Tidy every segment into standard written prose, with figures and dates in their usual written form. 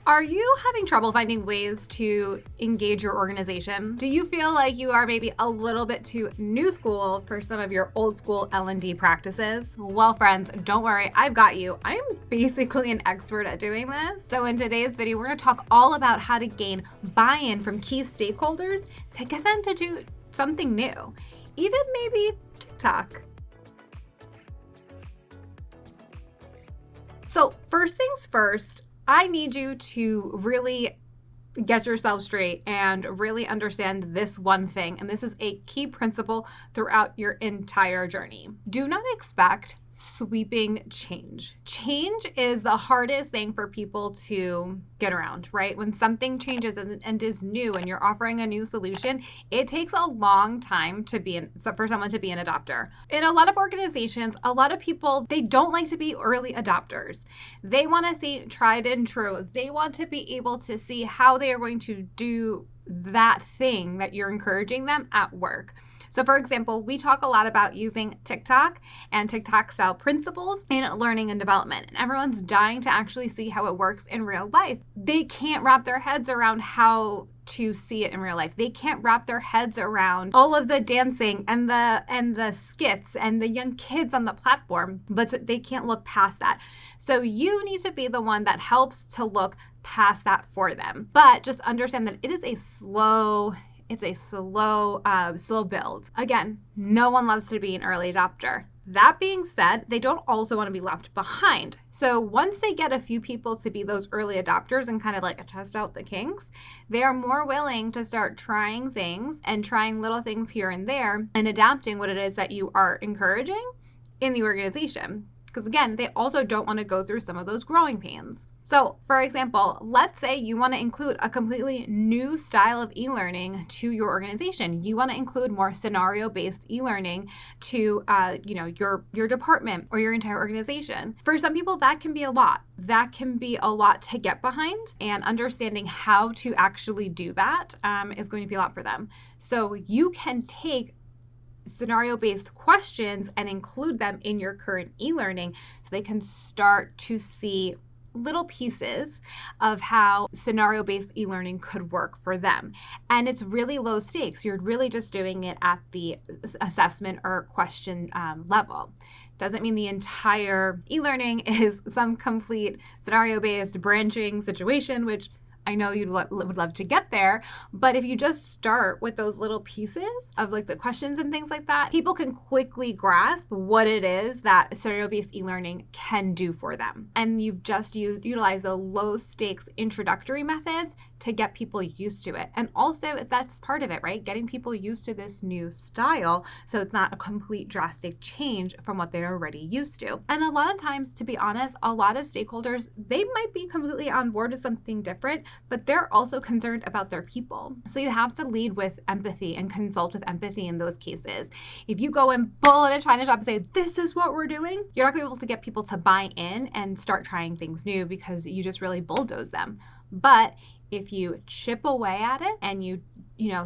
Are you having trouble finding ways to engage your organization? Do you feel like you are maybe a little bit too new school for some of your old school L&D practices? Well, friends, don't worry, I've got you. I'm basically an expert at doing this. So in today's video, we're going to talk all about how to gain buy-in from key stakeholders to get them to do something new, even maybe TikTok. So first things first, I need you to really get yourself straight and really understand this one thing. And this is a key principle throughout your entire journey. Do not expect sweeping change. Change is the hardest thing for people to get around, right? When something changes and is new and you're offering a new solution, it takes a long time for someone to be an adopter. In a lot of organizations, a lot of people, they don't like to be early adopters. They want to see tried and true. They want to be able to see how they are going to do that thing that you're encouraging them at work. So for example, we talk a lot about using TikTok and TikTok style principles in learning and development. And everyone's dying to actually see how it works in real life. They can't wrap their heads around how to see it in real life. They can't wrap their heads around all of the dancing and the skits and the young kids on the platform, but they can't look past that. So you need to be the one that helps to look past that for them. But just understand that it is a slow build. Again, no one loves to be an early adopter. That being said, they don't also want to be left behind. So once they get a few people to be those early adopters and kind of like test out the kinks, they are more willing to start trying things and trying little things here and there and adapting what it is that you are encouraging in the organization. Because again, they also don't want to go through some of those growing pains. So for example, let's say you want to include a completely new style of e-learning to your organization. You want to include more scenario-based e-learning to your department or your entire organization. For some people, that can be a lot. That can be a lot to get behind, and understanding how to actually do that is going to be a lot for them. So you can take scenario-based questions and include them in your current e-learning so they can start to see little pieces of how scenario-based e-learning could work for them. And it's really low stakes. You're really just doing it at the assessment or question level. Doesn't mean the entire e-learning is some complete scenario-based branching situation, which I know you would love to get there, but if you just start with those little pieces of like the questions and things like that, people can quickly grasp what it is that scenario-based e-learning can do for them. And you've just utilize the low stakes introductory methods to get people used to it. And also that's part of it, right? Getting people used to this new style so it's not a complete drastic change from what they're already used to. And a lot of times, to be honest, a lot of stakeholders, they might be completely on board with something different, but they're also concerned about their people. So you have to lead with empathy and consult with empathy in those cases. If you go and pull at a China shop and say, this is what we're doing, you're not going to be able to get people to buy in and start trying things new because you just really bulldoze them. But if you chip away at it and you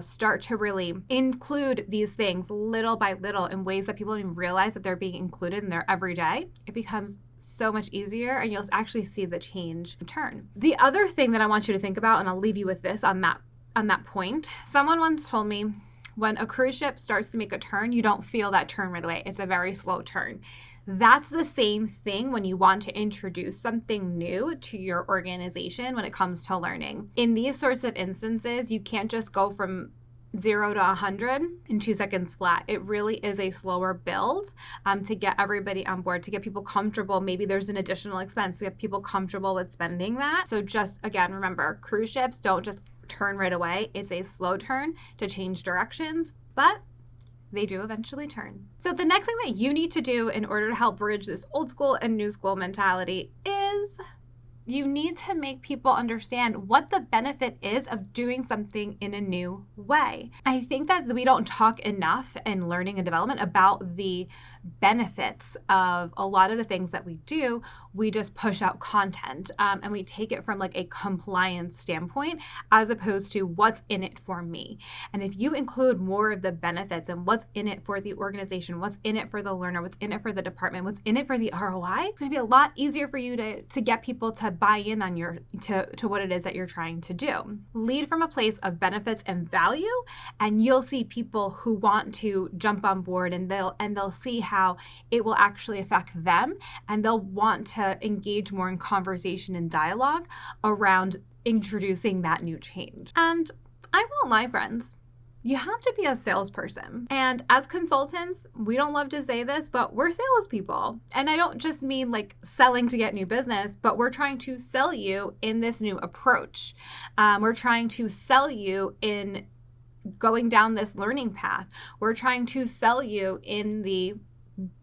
start to really include these things little by little in ways that people don't even realize that they're being included in their everyday, it becomes so much easier and you'll actually see the change turn. The other thing that I want you to think about, and I'll leave you with this on that point, someone once told me, when a cruise ship starts to make a turn, you don't feel that turn right away. It's a very slow turn. That's the same thing when you want to introduce something new to your organization when it comes to learning. In these sorts of instances, you can't just go from 0 to 100 in 2 seconds flat. It really is a slower build to get everybody on board, to get people comfortable. Maybe there's an additional expense to get people comfortable with spending that. So just, again, remember, cruise ships don't just turn right away. It's a slow turn to change directions, but they do eventually turn. So the next thing that you need to do in order to help bridge this old school and new school mentality is you need to make people understand what the benefit is of doing something in a new way. I think that we don't talk enough in learning and development about the benefits of a lot of the things that we do. We just push out content and we take it from like a compliance standpoint as opposed to what's in it for me. And if you include more of the benefits and what's in it for the organization, what's in it for the learner, what's in it for the department, what's in it for the ROI, it's going to be a lot easier for you to get people to buy in on to what it is that you're trying to do. Lead from a place of benefits and value, and you'll see people who want to jump on board, and they'll see how it will actually affect them, and they'll want to engage more in conversation and dialogue around introducing that new change. And I won't lie, friends, you have to be a salesperson. And as consultants, we don't love to say this, but we're salespeople. And I don't just mean like selling to get new business, but we're trying to sell you in this new approach. We're trying to sell you in going down this learning path. We're trying to sell you in the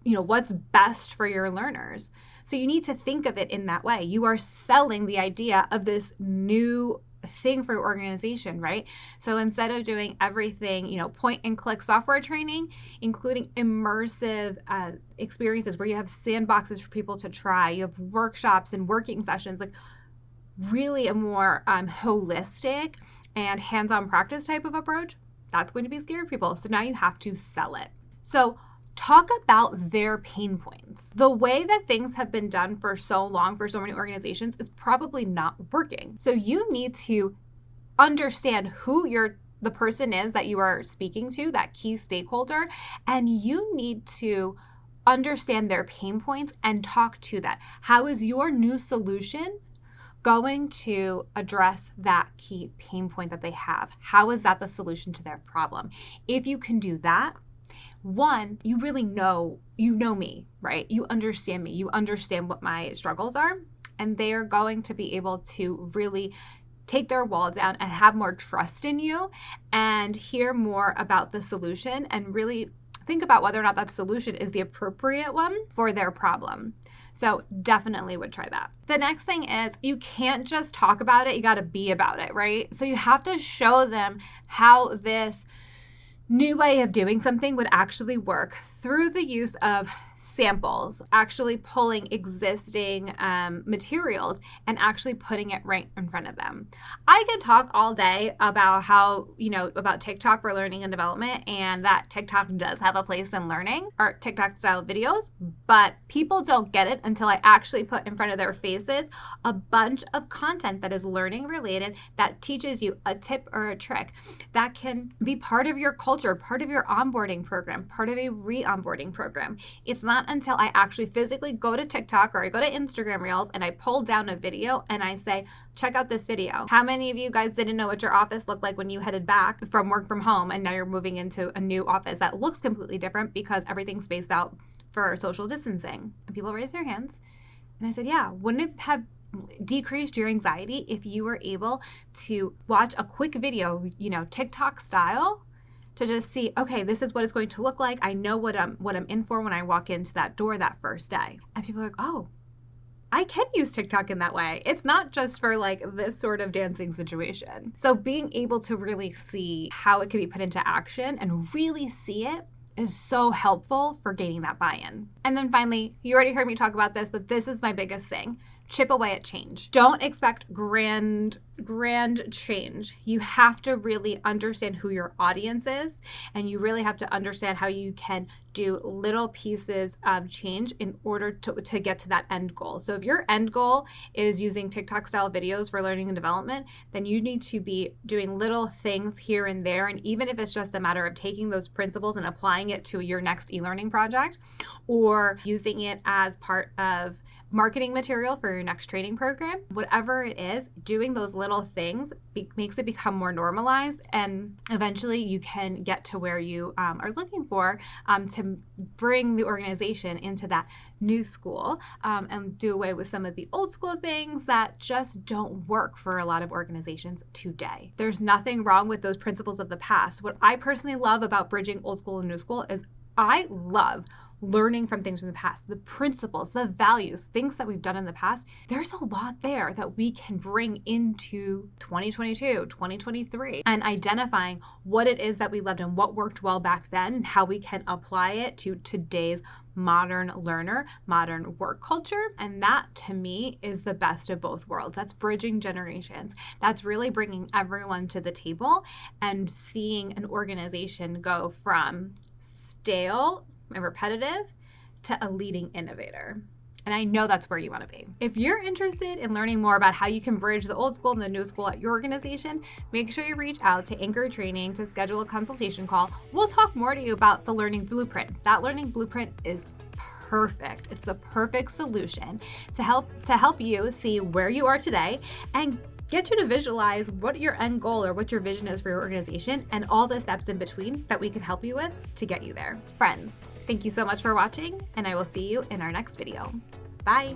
what's best for your learners. So you need to think of it in that way. You are selling the idea of this new thing for your organization, right? So instead of doing everything, point and click software training, including immersive experiences where you have sandboxes for people to try, you have workshops and working sessions, like really a more holistic and hands-on practice type of approach, that's going to be scary for people. So now you have to sell it. So talk about their pain points. The way that things have been done for so long for so many organizations is probably not working. So you need to understand who the person is that you are speaking to, that key stakeholder, and you need to understand their pain points and talk to that. How is your new solution going to address that key pain point that they have? How is that the solution to their problem? If you can do that, one, you really know me, right? You understand me. You understand what my struggles are, and they are going to be able to really take their wall down and have more trust in you and hear more about the solution and really think about whether or not that solution is the appropriate one for their problem. So definitely would try that. The next thing is you can't just talk about it, you got to be about it, right? So you have to show them how this new way of doing something would actually work through the use of samples, actually pulling existing materials and actually putting it right in front of them. I could talk all day about how, about TikTok for learning and development, and that TikTok does have a place in learning, or TikTok style videos, but people don't get it until I actually put in front of their faces a bunch of content that is learning related, that teaches you a tip or a trick that can be part of your culture, part of your onboarding program, part of a re-onboarding program. It's not until I actually physically go to TikTok or I go to Instagram Reels and I pull down a video and I say, check out this video. How many of you guys didn't know what your office looked like when you headed back from work from home and now you're moving into a new office that looks completely different because everything's spaced out for social distancing? And people raised their hands. And I said, yeah, wouldn't it have decreased your anxiety if you were able to watch a quick video, TikTok style, to just see, okay, this is what it's going to look like. I know what I'm in for when I walk into that door that first day. And people are like, oh, I can use TikTok in that way. It's not just for like this sort of dancing situation. So being able to really see how it can be put into action and really see it is so helpful for gaining that buy-in. And then finally, you already heard me talk about this, but this is my biggest thing. Chip away at change. Don't expect grand change. You have to really understand who your audience is, and you really have to understand how you can do little pieces of change in order to get to that end goal. So if your end goal is using TikTok style videos for learning and development, then you need to be doing little things here and there. And even if it's just a matter of taking those principles and applying it to your next e-learning project, or using it as part of marketing material for your next training program, whatever it is, doing those little things makes it become more normalized, and eventually you can get to where you are looking for to bring the organization into that new school and do away with some of the old school things that just don't work for a lot of organizations today. There's nothing wrong with those principles of the past. What I personally love about bridging old school and new school is I love learning from things from the past, the principles, the values, things that we've done in the past. There's a lot there that we can bring into 2022, 2023, and identifying what it is that we loved and what worked well back then and how we can apply it to today's modern learner, modern work culture. And that to me is the best of both worlds. That's bridging generations. That's really bringing everyone to the table and seeing an organization go from stale and repetitive to a leading innovator. And I know that's where you want to be. If you're interested in learning more about how you can bridge the old school and the new school at your organization, make sure you reach out to Anchor Training to schedule a consultation call. We'll talk more to you about the learning blueprint. That learning blueprint is perfect. It's the perfect solution to help you see where you are today and get you to visualize what your end goal or what your vision is for your organization and all the steps in between that we can help you with to get you there. Friends, thank you so much for watching, and I will see you in our next video. Bye.